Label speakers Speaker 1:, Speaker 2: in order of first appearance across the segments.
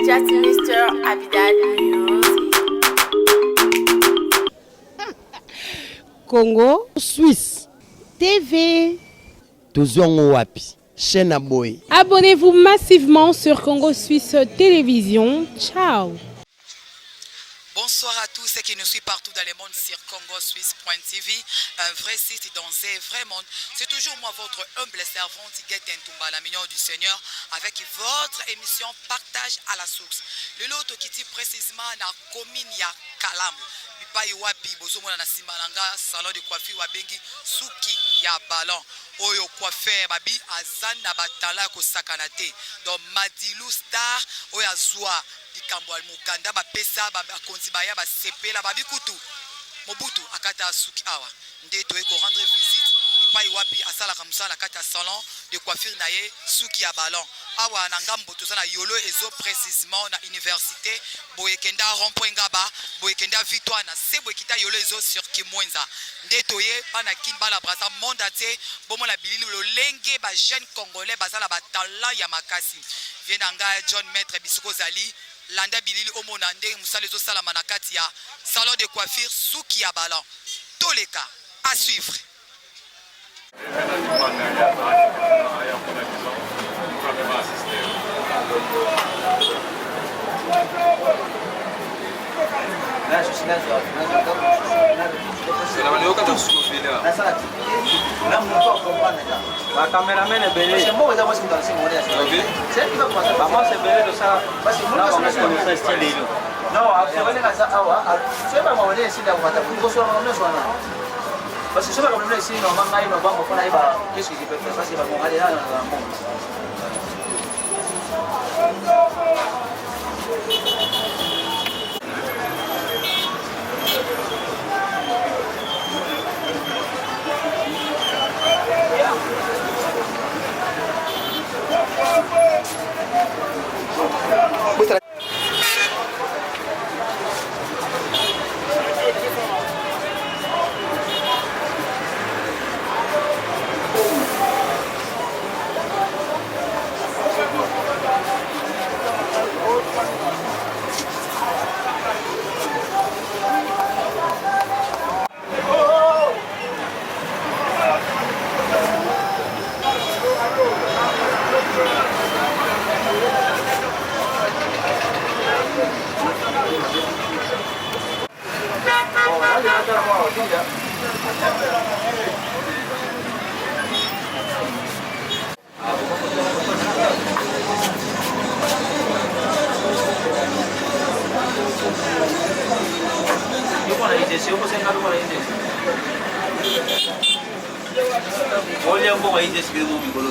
Speaker 1: Just Mr. Abidal Music.
Speaker 2: Congo Suisse TV.
Speaker 3: Tozongo wapi? Chaîne à boy.
Speaker 4: Abonnez-vous massivement sur Congo Suisse Télévision. Ciao.
Speaker 5: Bonsoir à tous ceux qui nous suivent partout dans le monde sur congosuisse.tv, un vrai site dans un vrai monde. C'est toujours moi, votre humble servante, Tiguette Ntumba, la mignon du Seigneur, avec votre émission Partage à la source. Le lot qui dit précisément dans la commune ya Kalam. Bipai wapi, bozomona na Simalanga, salon de coiffure wabengi, suki ya ballon. Oyo coiffeur babi azana batala ko sakanate. Donc Madilu Star, oyo azwa. Ikambo almukanda ba pesa ba konzi baya ba sepela ba bikutu Mobutu akata suki awa ndeto eko rendre visite ipai wapi asala kamsala kata salon de coiffure naye suki ya ballon awa na ngambo tozana yolo ezo précisément na université boyekenda rond-point ngaba boyekenda victoire na sebo kita yolo ezo sur Kimwenza ndeto ye bana kinbala brasa monde ate bomo la bilili lolenge ba jeune congolais bazala ba talent ya makasi vienanga John Maître Bisoko Zali Landa bilili omonande musalezo salama na kati ya salon de coiffure suki ya ballon. Tous les cas à suivre.
Speaker 6: C'est la manière dont je suis là. La caméraman est belle. Comment c'est belle de ça? Parce que là, on est stylé. Non, après, on est là. C'est pas moi, on est ici. Parce que je vais vous dire ici, qu'est-ce que je peux faire? Ça, c'est pas mon aller là dans le monde. Olha como aí desse vídeo do Bigolo.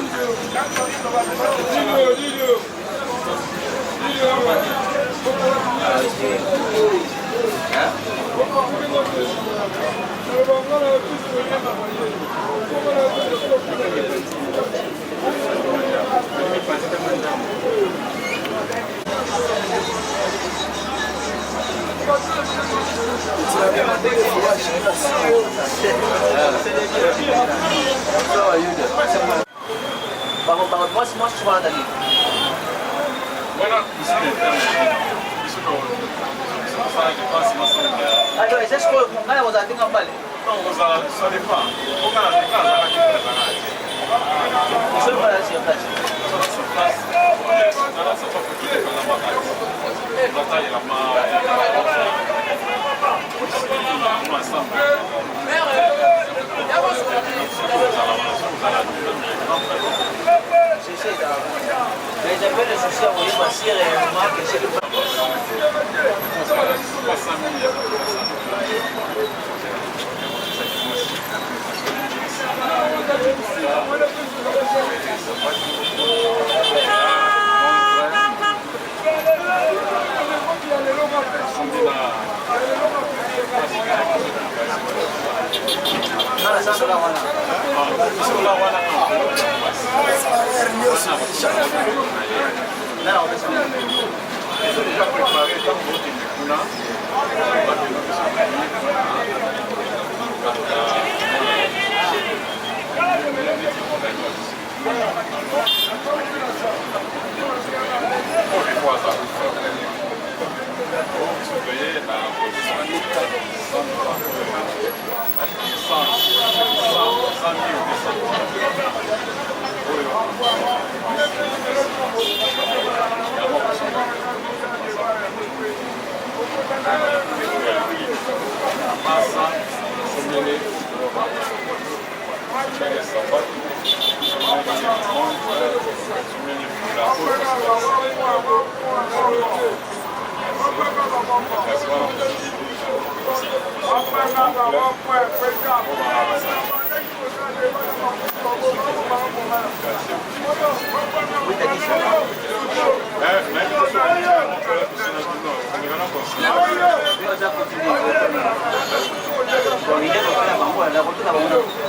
Speaker 6: Moi, je suis là d'aller. Voilà, alors, est-ce que vous avez un mal? Non, ça dépend. Mais j'avais le souci à envoyer ma cire et une marque et c'est le
Speaker 7: Pode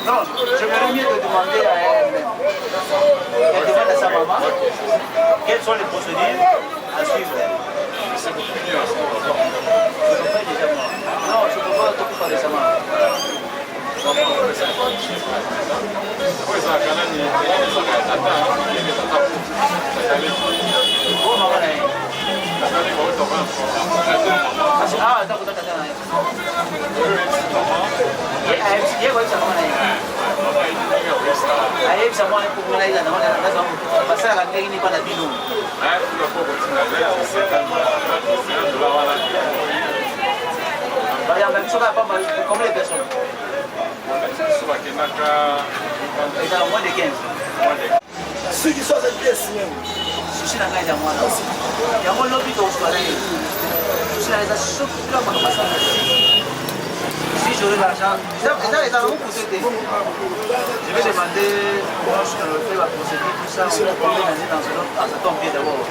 Speaker 6: Non, j'aimerais mieux te demander à elle. Elle demande à sa maman quelles sont les procédures à suivre. Non, je ne peux pas t'occuper de sa maman. Ah, d'accord, d'accord. ayebisa mwana ekokuna eza basala ndenge nini bana bino bayamba biso kaka pamba combien de personnes ezala moins de 15
Speaker 7: soki so azali te signe
Speaker 6: susi na ngai eza mwana yango lobi tozwala ye susi na eza soki kaka basala si j'aurai l'argent, je vais demander lorsque on fait la procédure, tout ça, on va prendre dans un autre, ça tombe bien d'abord.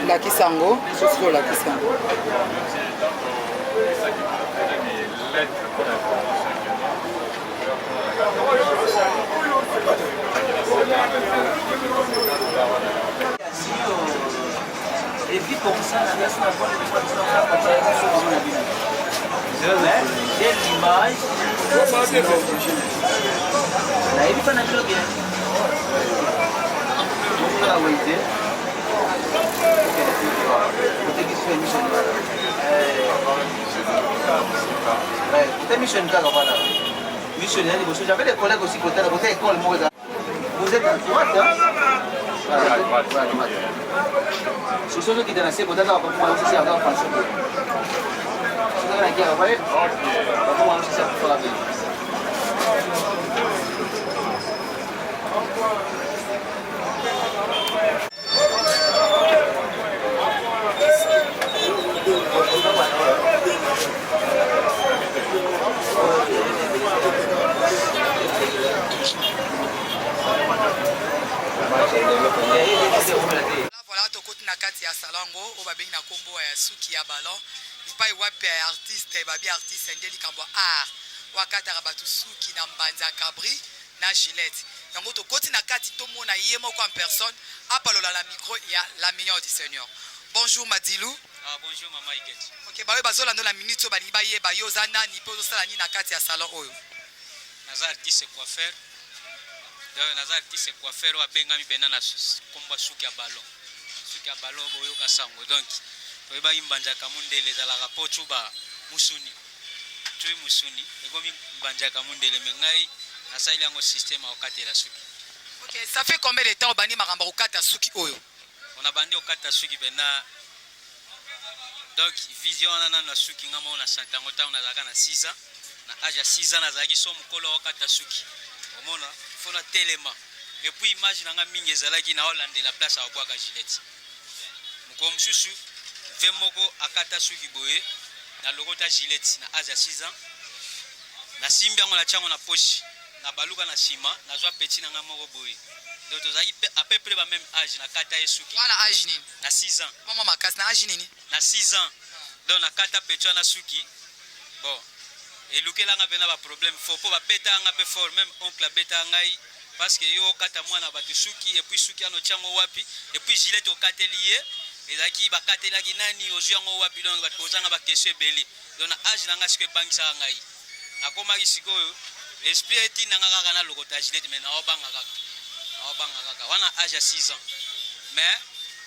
Speaker 8: La Kisango, jusqu'au la Kisango.
Speaker 6: Et puis comme ça, la personne a pas de quoi quelle image la équipe n'a plus rien. On va waider. Mission voilà. Missionnaire, j'avais des collègues aussi côté école. Vous êtes à droite, hein? Ce sont ceux qui étaient restés peut-être avant moi aussi, c'est encore français. C'est la guerre, vous voyez? Moi aussi, c'est pour la vie.
Speaker 5: Voilà, tokoti na kati ya salongo o babengi na kombo ya suki ya ballon lipai wapi ya artiste babi artiste ndeli kambo art wakataka bato suki na mbanza cabri na Gillette yango tokoti na kati tomona ye moko en personne apalola la micro ya la meilleure du Seigneur. Bonjour Madilou.
Speaker 9: Ah bonjour Mama Iget.
Speaker 5: OK, bawe bazolanda la minute bali baye bayo zana ni po sala ni na kati ya salon oyo.
Speaker 9: Naza artiste coiffeur. Naza artiste coiffeur wa bengami bena na komba suki ya ballon. Suki ya ballon boyo ka sango donc toyeba imbanja kamundele za la rapotu ba musuni. Tu musuni egomi mbanja kamundele mengai asali yango système okate la suki.
Speaker 5: OK, ça fait combien de temps obani makamba okata suki oyo?
Speaker 9: On a bandi okata suki bena donc vision na suki ngamo na santango ta on a zaka na 6 ans na âge ya 6 ans na zaki so mukolo okata suki. Omona fona telema et puis imagine nga mingi ezalaki na Hollande la place à Boaka Gillette. Mukom susu vemoko akata suki boye na logota Gillette na âge ya 6 ans. Na simbi yango na chango na poche na baluka na sima na zwa petit na nga moko boye. Donc tozaki à peu près ba même âge na kata esuki.
Speaker 5: Wana âge nini?
Speaker 9: Na 6 ans.
Speaker 5: Maman makas na âge nini?
Speaker 9: Na 6 ans. Donc na kata petit na suki. Bon. Et lukela nga bena ba problème faut pas beta nga pe fort même oncle beta ngai parce que yo kata mwana batu suki et puis suki ano chango wapi et puis Gillette au katelier et zaki ba katelaki nani ozuango wapi donc ba kozanga ba question belé donc na âge na nga sike bangisa ngai na koma kisikoyo esprit na nga kaka na lokota Gillette mais na obanga kaka wana âge à 6 ans mais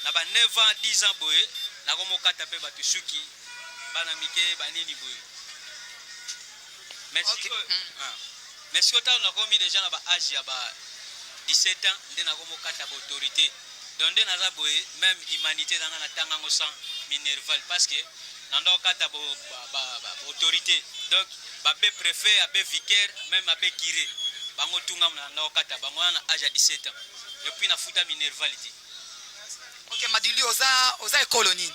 Speaker 9: na ba 9 ans 10 ans boye na komo kata pe batu suki bana mike banini boye. Mais si on a commis déjà à l'âge de 17 ans, on a commis l'autorité. Donc, même l'humanité dans la tanga sang minerval parce que dans le cas de l'autorité. Donc, le préfet, le vicaire, même le curé. bango tunga na okata bango na âge à 17 ans et puis na futa minervality.
Speaker 5: OK, Madili oza ekolo nini?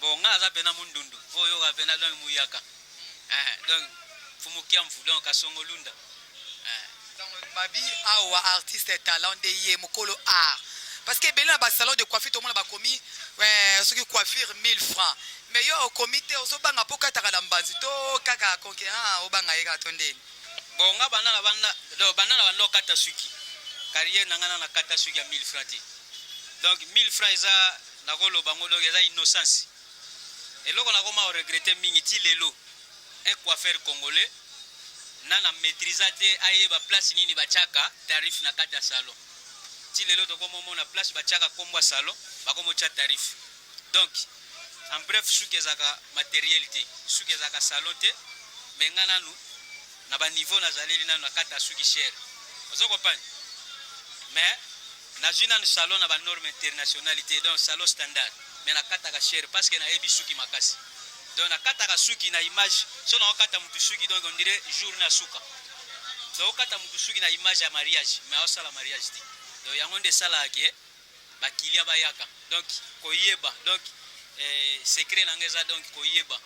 Speaker 9: Bon nga za pena mundundu oyo ga pena donc muyaka donc fumukia mfu donc kasongolunda
Speaker 5: donc babi awa artiste talent de ye mokolo art parce que belé na salon de coiffure tout le monde ba komi ce qui coiffure 1000 francs mais yo au comité ozobanga pokata na mbanzi to kaka konke obanga yeka tondeni.
Speaker 9: Bon nga bana kata suki carrière nanga na kata suki ya 1000 francs donc 1000 francs eza na kolo bango donc eza innocence eloko na koma regretter mingi ti lelo un coiffeur congolais na maîtriser aye ba place nini bachaka tarif na kata salon ti lelo to komo na place bachaka kombwa salon bakomo cha tarif donc en bref suki ezaka matérialité suki ezaka salon te menga nanu na ba niveau na zaleli nanu na kata suki cher ozoko pani mais na jina ni salon na ba norme internationalité donc salon standard mais na kata ka cher parce que na ebi suki makasi donc na kata ka suki na image so na kata mutu suki donc on dirait jour na suka donc kata mutu suki na image ya mariage mais au sala mariage ti donc yango nde sala ke ba kilia ba yaka donc koyeba donc secret na ngeza donc koyeba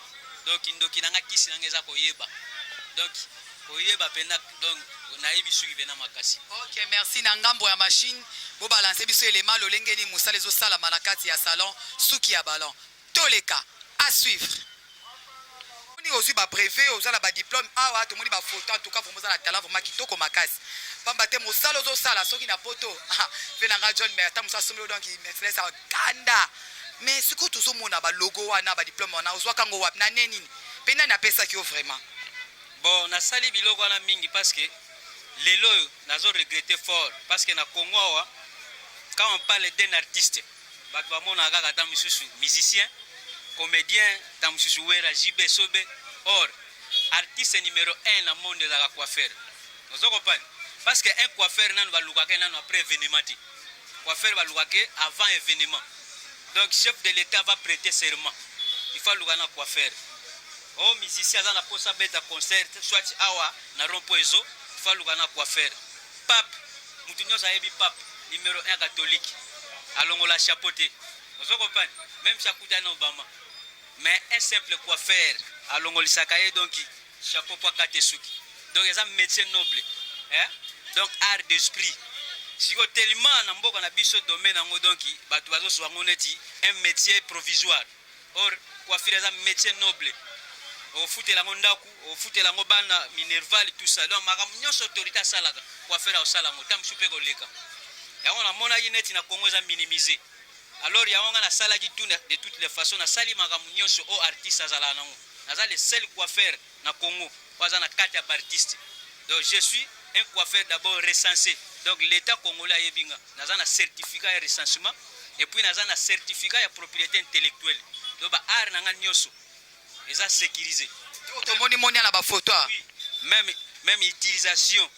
Speaker 9: donc ndoki na ngakisi na ngeza koyeba donc koyeba pena donc na ebi suki bena makasi.
Speaker 5: OK, merci na ngambo ya machine bo balancer biso élément lolengeni musala zo sala malakati ya salon suki ya ballon toleka à suivre. Oni ozu ba brevet ozala ba diplôme awa to moni ba photo en tout cas vraiment na talent vraiment kitoko makasi pamba te musala zo sala soki na poto venanga John mais ata musa somelo donc Mercedes a kanda mais siko tuzo mona ba logo wana ba diplôme wana ozwa kango wap na neni pena na pesa ki vraiment.
Speaker 9: Bon na sali biloko wana mingi parce que lelo nazo regretter fort parce que na Congo wa quand on parle d'un artiste bato bamona kaka ta misusu musicien comédien ta misusu wera JB Sobe or artiste numéro 1 na monde de la coiffeur ozoko pani parce que un coiffeur nanu balukaka nanu après événement ti coiffeur balukaka avant événement donc chef de l'état va prêter serment il faut lukana coiffeur oh musicien za na posa beta concert soit awa na rompo ezo il faut lukana coiffeur pape mutu nyosa yebi pape numéro 1 catholique alongola chapeauté ozoko pani même chakuta na Obama mais un simple coiffeur alongolisaka ye donc chapeau pour katesuki donc c'est un métier noble donc art d'esprit siko tellement na mboka na biso domaine ngo donc bato bazo swango neti un métier provisoire or coiffure c'est un métier noble au futela ngo ndaku au futela ngo bana minerval tout ça donc makamu nyonso autorité salaka coiffure au sala ngo tam supe ko leka yango na mona neti na Congo za minimiser alors yango na sala ki tout de toutes les façons na sali makamu nyonso au artiste azala nango naza le seul coiffeur na Congo waza na carte d'artiste donc je suis un coiffeur d'abord recensé donc l'état congolais a yebinga naza na certificat de recensement et puis naza na certificat de propriété intellectuelle donc ba art nanga nyonso eza sécurisé
Speaker 5: to moni na ba photo
Speaker 9: oui même utilisation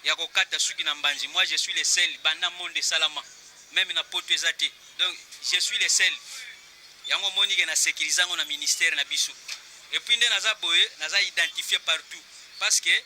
Speaker 9: ya kokata suki na mbanji moi je suis le seul banda monde salama même na poto ezati donc je suis le seul yango moni ke na sécurisanga na ministère na biso et puis nde naza boye naza identifié partout parce que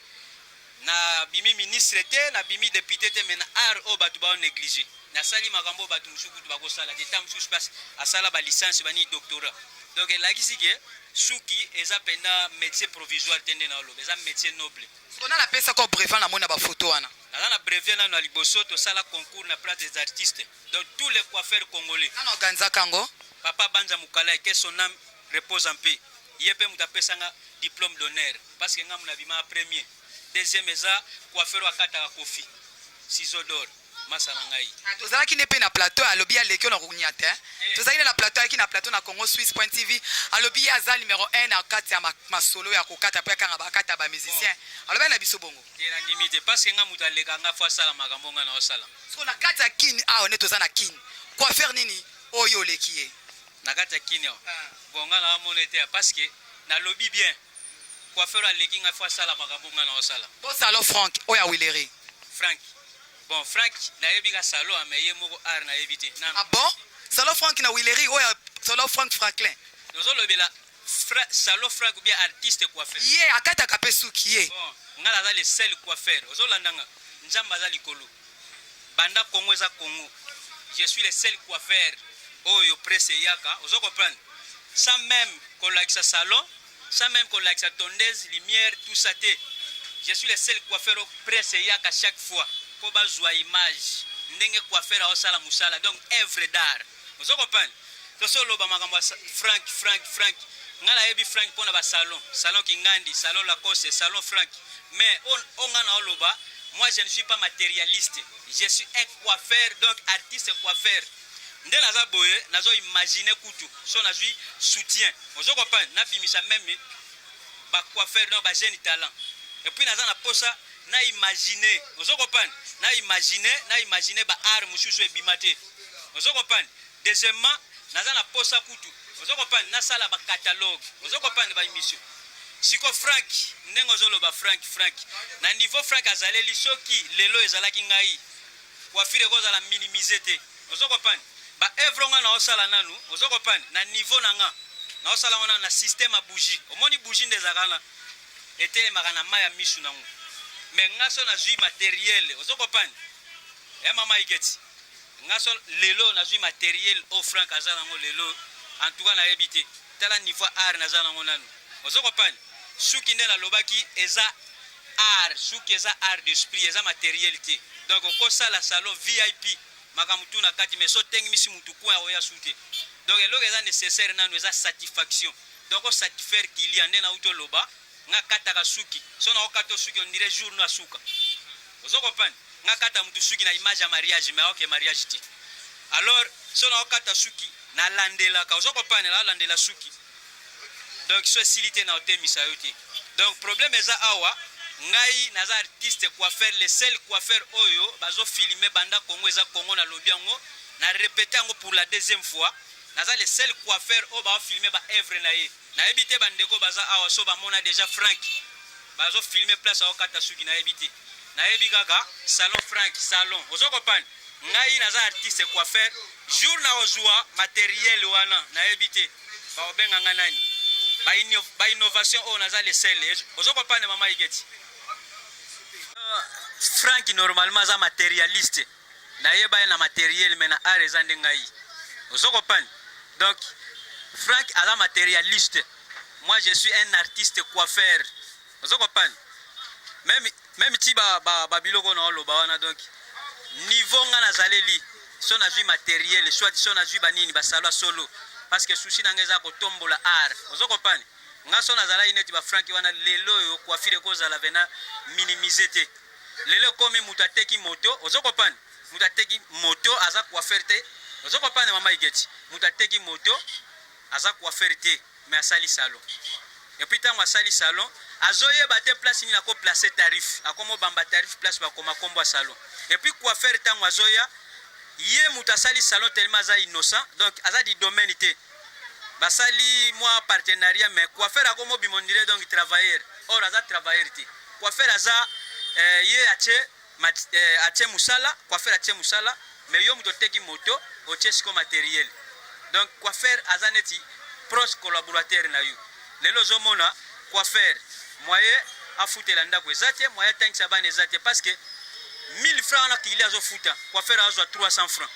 Speaker 9: na bimi ministre te na bimi député te mais na art o batu ba négliger na sali makambo batu musuku tu bakosala te tam mususu passe asala ba licence bani doctorat donc elakisi ke suki eza penda métier provisoire tende na olobe eza métier noble
Speaker 5: on a la pesa ko brevet na mona ba photo wana
Speaker 9: na brevet na liboso to sala concours na place des artistes donc tous les coiffeurs congolais
Speaker 5: na organisa kango
Speaker 9: papa Banza Mukala que son âme repose en paix yepe mutapesanga diplôme d'honneur parce que ngamu na bima premier deuxième eza coiffeur akata kofi ciseaux d'or masana ngai
Speaker 5: tozalaki ne pe na plateau alobi aleki na kunya te tozalaki na plateau aki na plateau na Congo Swiss.tv alobi aza numéro 1 na kati ya masolo ya kokata pe kanga bakata ba musicien alobi na biso bongo
Speaker 9: na limite parce que ngamu taleka nga fois sala makambo nga na osala
Speaker 5: so na kati ya kin ne tozana kin coiffeur nini oyo lekie
Speaker 9: na kati ya kin bonga na monete parce que na lobby bien coiffeur aleki nga fois sala makambo nga na osala
Speaker 5: bo salon Frank oya Willery
Speaker 9: Frank bon Frank na yebika salon ameye moko art na yebite
Speaker 5: ah bon salon Frank na Willery oya salon Franklin
Speaker 9: nous lobela salon Frank ou bien artiste coiffeur
Speaker 5: ye akata kape suki ye
Speaker 9: bon nga la le seul coiffeur ozolandanga nzamba za likolo banda Congo eza Congo je suis le seul coiffeur oyo presse yaka ozo comprendre sans même kolakisa salon sans même kolakisa tondeuse lumière tout ça te je suis le seul coiffeur au presse yaka chaque fois ko bazwa image ndenge coiffeur a osala musala donc œuvre d'art ozo comprendre to solo ba makambo Frank ngala yebi Frank pona ba salon Kingandi salon Lacoste salon Frank mais on ngana oloba moi je ne suis pas matérialiste je suis un coiffeur donc artiste coiffeur nde naza boye nazo imaginer kutu so nazui soutien ozo comprendre na bimisa même ba coiffeur donc ba jeune talent et puis naza na posa na imaginer ozo comprendre na imaginer ba art mususu ebimate ozo comprendre deuxièmement naza na posa kutu ozo comprendre na sala ba catalogue ozo comprendre ba émission siko Frank ndenge ozoloba Frank na niveau Frank azaleli soki lelo ezalaki ngai coiffure kozala minimiser te ozo comprendre ba œuvre nga na osala nanu ozo comprendre na niveau nanga na osala wana na système a bougie omoni bougie ndezakana était makana maya misu nango mais ngaso na zui matériel ozo comprendre mama igeti ngaso lelo na zui matériel au Frank azala ngo lelo en tout cas na ebité tala niveau art na zala ngo nanu ozo comprendre suki nde na lobaki eza art suki eza art d'esprit eza matérialité donc ko sala salon VIP makamutu na kati mais so tengi misi mutu kwa oya sute donc eloko eza nécessaire nanu eza satisfaction donc satisfaire client nde na uto loba nga kata ka suki so na okato suki on dirait jour na suka ozo comprendre nga kata mutu suki na image ya mariage mais ok mariage ti alors so na okata suki na landela ka ozo comprendre la landela suki donc so silité na otemisa yote donc problème eza awa ngai naza artiste coiffeur le seul coiffeur oyo bazo filmer banda Congo eza Congo na lobi yango na répéter yango pour la deuxième fois naza le seul coiffeur oyo ba filmer ba œuvre na ye na ebité bandeko baza awa so ba mona déjà Frank bazo filmer place au kata suki na ebité na ebi kaka salon Frank salon ozo comprendre ngai naza artiste coiffeur jour na ozwa matériel wana na ebité ba obenga nganani ba innovation oyo naza le seul ozo comprendre mama igeti Frank normalement za matérialiste na yeba na matériel mais na art eza ndengai ozo comprendre donc Frank a matérialiste moi je suis un artiste coiffeur ozo comprendre même ti ba biloko na loba wana donc niveau nga nazaleli so na jui matériel soit so na jui banini ba solo parce que souci nangeza ko tombola art ozo comprendre nga so nazala ineti ba Frank wana lelo yo coiffure ko zala vena minimiser te lelo komi mutateki moto ozo comprendre mutateki moto aza coiffeur te ozo comprendre mama igeti mutateki moto aza coiffeur te mais asali salon et puis tant asali salon azoye bate place ni na ko placer tarif akomo bamba tarif place ba koma kombo salon et puis coiffeur tant azoya ye mutasali salon tellement za innocent donc aza di domaine te basali moi partenariat mais coiffeur akomo bimondire donc travailleur or aza travailleur te coiffeur aza ye ache musala coiffeur ache musala mais yo mutoteki moto oche siko matériel donc coiffeur aza neti proche collaborateur na yo lelo zomona coiffeur moyen afutela ndako ezate moyen tangisa bana ezate parce que 1000 francs na kili azofuta coiffeur azwa 300 francs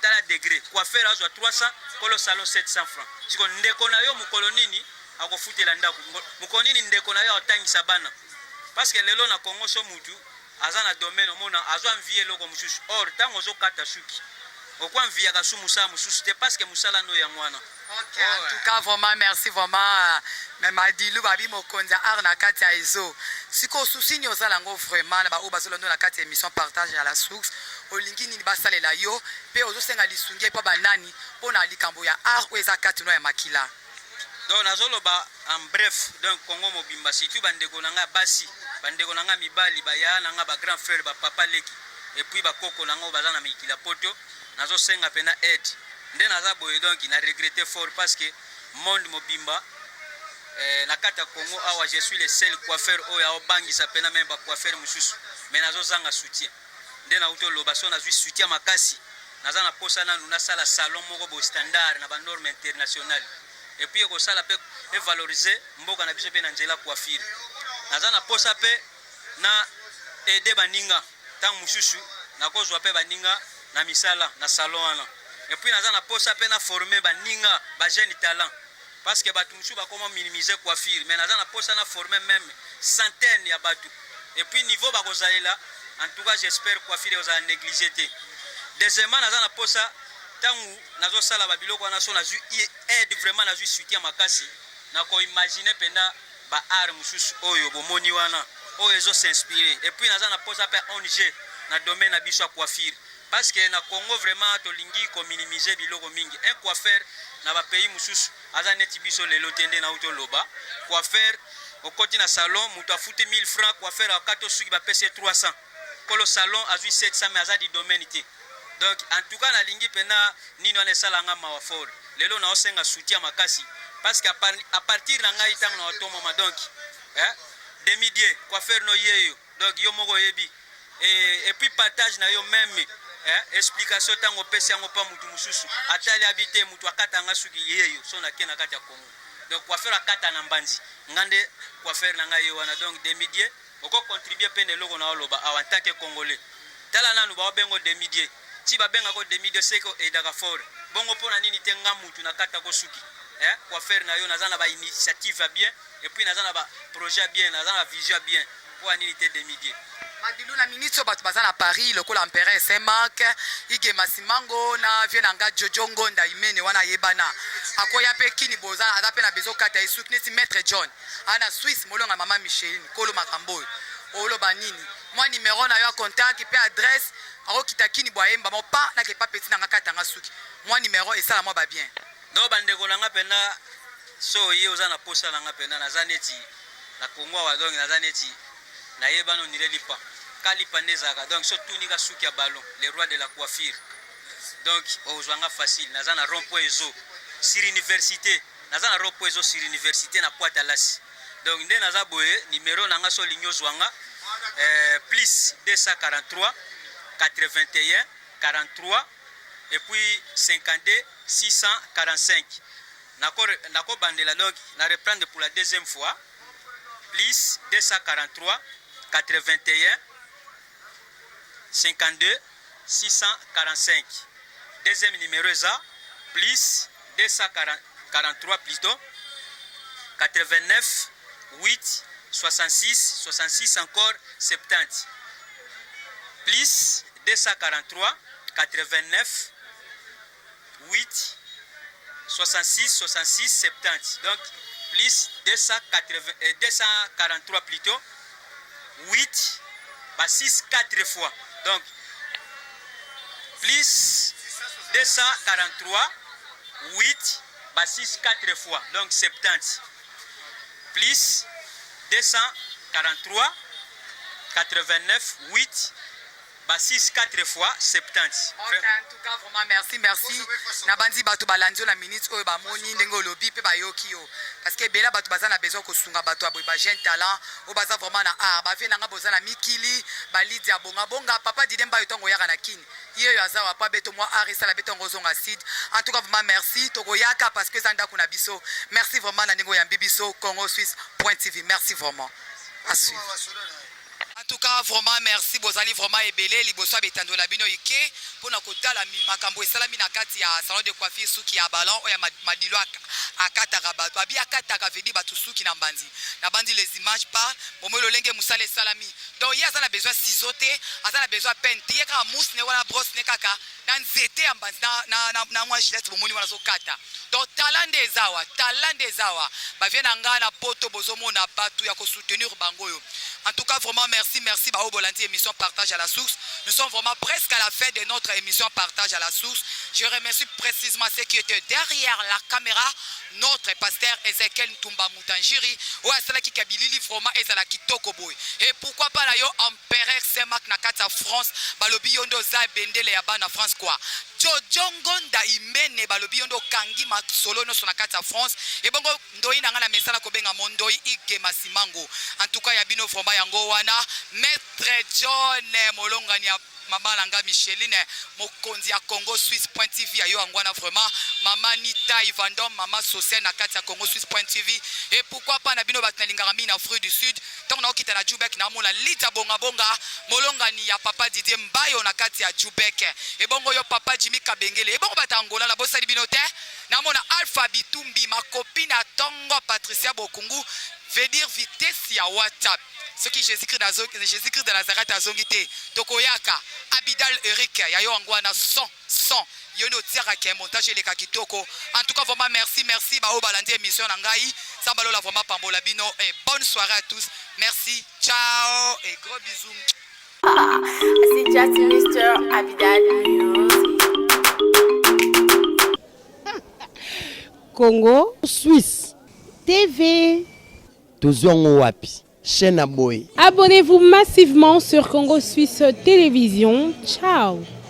Speaker 9: tala degré coiffeur azwa 300 kolo salon 700 francs siko ndeko na yo mukolo nini akofutela ndako mukolo nini ndeko na yo atangisa bana parce que lelo na Congo so mutu azana domaine omona azwa envier loko mususu or tango zo kata suki okwa envier ka su musa mususu te parce que musala no ya mwana.
Speaker 8: OK, en tout cas vraiment merci vraiment même Adilu babi mokonza arna kati ya izo siko susi ni ozala ngo vraiment na ba obazolo na kati ya émission partage à la source olingi ni basalela yo pe ozosenga lisungi pa banani pona likambo ya art eza kati no ya makila.
Speaker 9: Donc nazoloba en bref donc Congo mobimba surtout bandeko nanga basi bandeko nanga mibali baya nanga ba grand frère ba papa leki et puis ba koko nanga bazana mikila poto nazo senga pena aide nde naza boye donc na regretter fort parce que monde mobimba na kata Congo awa je suis le seul coiffeur oya obangisa pena même ba coiffeur mususu mais nazo zanga soutien nde na uto loba so nazui soutien makasi naza na posa nanu na sala salon moko bo standard na ba norme internationale et puis ko sala pe e valoriser mboka na biso pe na njela coiffure naza na posa pe na aider baninga tant mususu nakozwa pe baninga na misala na salon wana et puis naza na posa pe na former baninga ba jeune talent parce que batu mususu bakoma minimiser coiffure mais naza na posa na former même centaines ya batu et puis niveau bakozalela en tout cas j'espère coiffure oza négliger te. Deuxièmement naza na posa tangu nazo sala ba biloko wana so nazu aide vraiment nazu soutien makasi na ko imaginer penda ba art mususu oyo bomoni wana oyo ezo s'inspirer et puis naza na posa pe ONG na domaine na biso coiffure parce que na Congo vraiment to lingi ko minimiser biloko mingi un coiffeur na ba pays mususu aza neti biso lelo tende na uto loba coiffeur au côté na salon mutu afuti 1000 francs coiffeur akato suki ba pese 300 kolo salon azui 700 mais aza di domaine te. Donc en tout cas na lingi pena nino ane salanga mawa fort lelo na osenga soutien makasi parce que à partir na ngai tango na otomo ma donc demidie coiffeur no yeyo donc yo moko yebi et puis partage na yo même explication tango pesi yango pa mutu mususu atali habité mutu akata nga suki yeyo so na kena kati ya Kongo donc coiffeur akata na mbanzi ngande coiffeur na ngai wana donc demidie oko contribuer pene loko na oloba en tant que congolais tala nanu ba bengo demidie ti ba benga ko demidie seko e daga fort bongo pona nini tenga mutu na kata ko suki coiffeur na yo nazana ba initiative bien et puis nazana ba projet bien nazana vision bien pour nini te demidie
Speaker 5: Madilu na ministre batu baza na Paris lokola empereur Saint-Marc ige masimango na vie na nga Jojo Ngonda imene wana yebana akoya pe kini boza aza pe na bezo kata isuki neti maître John ana Suisse molonga mama Micheline kolo makambo olo banini moi numéro na yo contact pe adresse akokita kini boyemba mo pa na ke pa petit na nga kata nga suki moi numéro esala moi ba bien
Speaker 9: no bandeko na nga pena so ye oza na posa na nga pena na zaneti na Kongo wa donc na zaneti na yebano nireli pa kali pandezaka donc so tunika suki ya ballon les rois de la coiffure donc ozwanga facile naza na rond-point ezo sur université naza na rond-point ezo sur université na Pointe à l'As donc nde naza boye numéro nanga so linyo zwanga plus 243 81 43 et puis 52 645 nako bandela donc na reprendre pour la deuxième fois plus 243 81 52 645 deuxième numéro est ça plus 243 plutôt 89 8 66 66 encore 70 plus 243 89 8 66 66 70 donc plus 243 plutôt 8 bah 6 4 fois donc plus 243 8 bah 6 4 fois donc 70 plus 243 89 8 bah 6 4 fois 70.
Speaker 5: Ok, en tout cas vraiment merci na bandi bato balandio na minute oyo ba moni ndenge olobi pe ba yoki yo parce que bela bato baza na besoin ko sunga bato aboy ba jeune talent o baza vraiment na art ba fe nanga boza na mikili ba Lydia bonga bonga papa didemba yo tongo yaka na kini ye yo azawa pa beto moi art sala beto ngozonga sid en tout cas vraiment merci toko yaka parce que zanda kuna biso merci vraiment na ndingo ya bibiso Congo Suisse.tv merci vraiment à suivre. En tout cas, vraiment merci. Bozali vraiment ebele liboso betando la bino ike pona kotala makambo esalami na kati ya salon de coiffure suki ya ballon oya madilo akata rabato abi akata ka vedi batu suki na bandi les images pas bomo lolenge musale salami donc ya zana besoin ciseauté azana besoin pente ye ka mousse ne wala brosse ne kaka na nzete ya mbanzi na mwa gilette bomoni wana so kata donc talande zawa ba viena ngana poto bozomona batu ya ko soutenir bangoyo. En tout cas, vraiment merci Bao Bolanti, émission Partage à la source. Nous sommes vraiment presque à la fin de notre émission Partage à la source. Je remercie précisément ceux qui étaient derrière la caméra, notre pasteur Ezekiel Ntumba Moutanjiri, ou Asalaki Kabilili Froma Ezalaki Tokoboy. Et pourquoi pas là, yo, Empereur Saint-Marc Nakata France, Balobi Yondo Zay Bendele Yaba na France quoi. Jojongo Ndaimene balobi yondo kangi masolo no sonakata France et bongo ndoi nanga na mesala ko benga mondoi ige masimango en tout cas ya bino fromba yango wana maître John molongani ya Maman Langa Micheline, mokonzi ya Congo Suisse.tv ayo angwana vraiment Maman Nita Ivandom, Maman Sosé na kati ya Congo Suisse.tv et pourquoi pas na bino batna lingara mi na Afrique du Sud tant na okita na Jubek na mona lita bonga bonga molongani ya papa Didier Mbayo na kati ya Jubek et bongo yo papa Jimmy Kabengele et bongo bata Angola la bossa bino te na mona Alpha Bitumbi ma copine à Tongo Patricia Bokungu veut dire vitesse ya WhatsApp. Ce qui Jésus-Christ de Nazareth a zongité. Tokoyaka, Abidal Eric, Yayo Angwana 100. Yono tira qui est montage les kakitoko. En tout cas, vraiment merci. Bao balandi émission Nangai. Sambalo la vraiment Pambola Bino. Et bonne soirée à tous. Merci. Ciao. Et gros bisous.
Speaker 1: C'est just Mr. Abidal Music.
Speaker 2: Congo Suisse TV.
Speaker 3: Tozongo wapi chaîne boy.
Speaker 4: Abonnez-vous massivement sur Congo Suisse Télévision. Ciao.